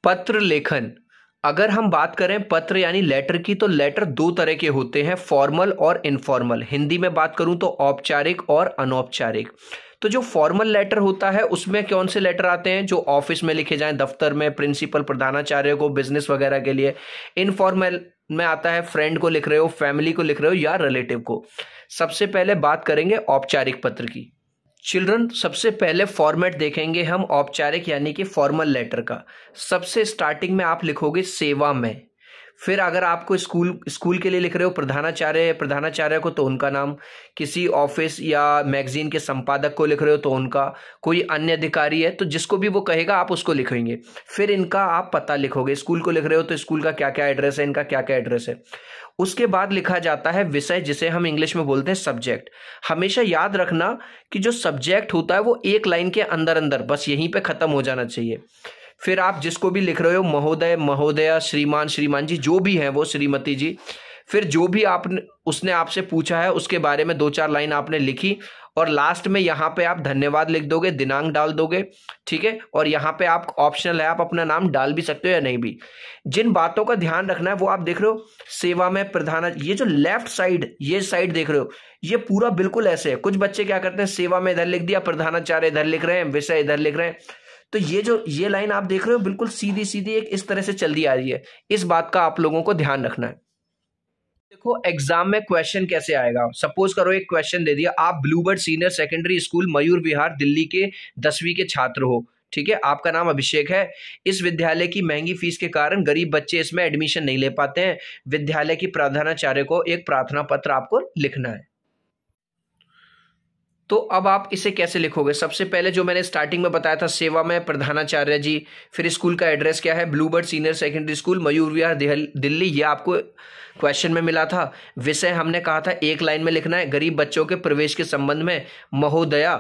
पत्र लेखन। अगर हम बात करें पत्र यानी लेटर की, तो लेटर दो तरह के होते हैं, फॉर्मल और इनफॉर्मल। हिंदी में बात करूं तो औपचारिक और अनौपचारिक। तो जो फॉर्मल लेटर होता है उसमें कौन से लेटर आते हैं, जो ऑफिस में लिखे जाएं, दफ्तर में, प्रिंसिपल प्रधानाचार्य को, बिजनेस वगैरह के लिए। इनफॉर्मल में आता है फ्रेंड को लिख रहे हो, फैमिली को लिख रहे हो या रिलेटिव को। सबसे पहले बात करेंगे औपचारिक पत्र की। चिल्ड्रन, सबसे पहले फॉर्मेट देखेंगे हम औपचारिक यानी कि फॉर्मल लेटर का। सबसे स्टार्टिंग में आप लिखोगे सेवा में। फिर अगर आपको स्कूल के लिए लिख रहे हो प्रधानाचार्य को तो उनका नाम, किसी ऑफिस या मैगजीन के संपादक को लिख रहे हो तो उनका, कोई अन्य अधिकारी है तो जिसको भी वो कहेगा आप उसको लिखेंगे। फिर इनका आप पता लिखोगे, स्कूल को लिख रहे हो तो स्कूल का क्या क्या एड्रेस है, इनका क्या क्या एड्रेस है। उसके बाद लिखा जाता है विषय, जिसे हम इंग्लिश में बोलते हैं सब्जेक्ट। हमेशा याद रखना कि जो सब्जेक्ट होता है वो एक लाइन के अंदर अंदर बस यहीं पे खत्म हो जाना चाहिए। फिर आप जिसको भी लिख रहे हो, महोदय, महोदया, श्रीमान, श्रीमान जी, जो भी हैं वो, श्रीमती जी। फिर जो भी आपने उसने आपसे पूछा है उसके बारे में दो चार लाइन आपने लिखी, और लास्ट में यहाँ पे आप धन्यवाद लिख दोगे, दिनांक डाल दोगे, ठीक है। और यहाँ पे आप ऑप्शनल है, आप अपना नाम डाल भी सकते हो या नहीं भी। जिन बातों का ध्यान रखना है वो आप देख रहे हो, सेवा में प्रधान, ये जो लेफ्ट साइड, ये साइड देख रहे हो, ये पूरा बिल्कुल ऐसे है। कुछ बच्चे क्या करते हैं, सेवा में इधर लिख दिया, प्रधानाचार्य इधर लिख रहे हैं, विषय इधर लिख रहे हैं। तो ये लाइन आप देख रहे हो बिल्कुल सीधी सीधी एक इस तरह से चलती आ रही है। इस बात का आप लोगों को ध्यान रखना है। देखो एग्जाम में क्वेश्चन कैसे आएगा। सपोज करो एक क्वेश्चन दे दिया, आप Bluebird senior secondary school Mayur Vihar Delhi के 10वीं के छात्र हो, ठीक है। आपका नाम अभिषेक है। इस विद्यालय की महंगी फीस के कारण गरीब बच्चे इसमें एडमिशन नहीं ले पाते हैं। विद्यालय की प्रधानाचार्य को एक प्रार्थना पत्र आपको लिखना है। तो अब आप इसे कैसे लिखोगे। सबसे पहले जो मैंने स्टार्टिंग में बताया था, सेवा में प्रधानाचार्य जी, फिर स्कूल का एड्रेस क्या है, Bluebird senior secondary school Mayur Vihar Delhi, ये आपको क्वेश्चन में मिला था। विषय हमने कहा था एक लाइन में लिखना है, गरीब बच्चों के प्रवेश के संबंध में। महोदया,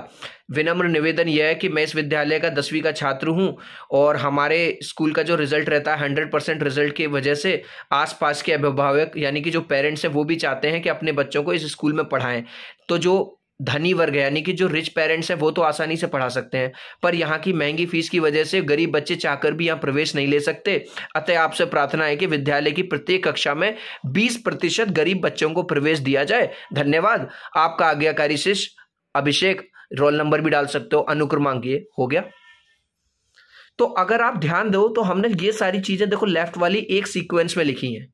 विनम्र निवेदन यह है कि मैं इस विद्यालय का 10वीं का छात्र हूं और हमारे स्कूल का जो रिजल्ट रहता है 100% रिजल्ट की वजह से आसपास के अभिभावक यानी कि जो पेरेंट्स हैं वो भी चाहते हैं कि अपने बच्चों को इस स्कूल में पढ़ाएं। तो जो धनी वर्ग है यानी कि जो रिच पेरेंट्स हैं वो तो आसानी से पढ़ा सकते हैं, पर यहाँ की महंगी फीस की वजह से गरीब बच्चे चाहकर भी यहाँ प्रवेश नहीं ले सकते। अतः आपसे प्रार्थना है कि विद्यालय की प्रत्येक कक्षा में 20% गरीब बच्चों को प्रवेश दिया जाए। धन्यवाद। आपका आज्ञाकारी शिष्य अभिषेक। रोल नंबर भी डाल सकते हो, अनुक्रमांक ये हो गया। तो अगर आप ध्यान दो तो हमने ये सारी चीजें देखो लेफ्ट वाली एक सीक्वेंस में लिखी हैं।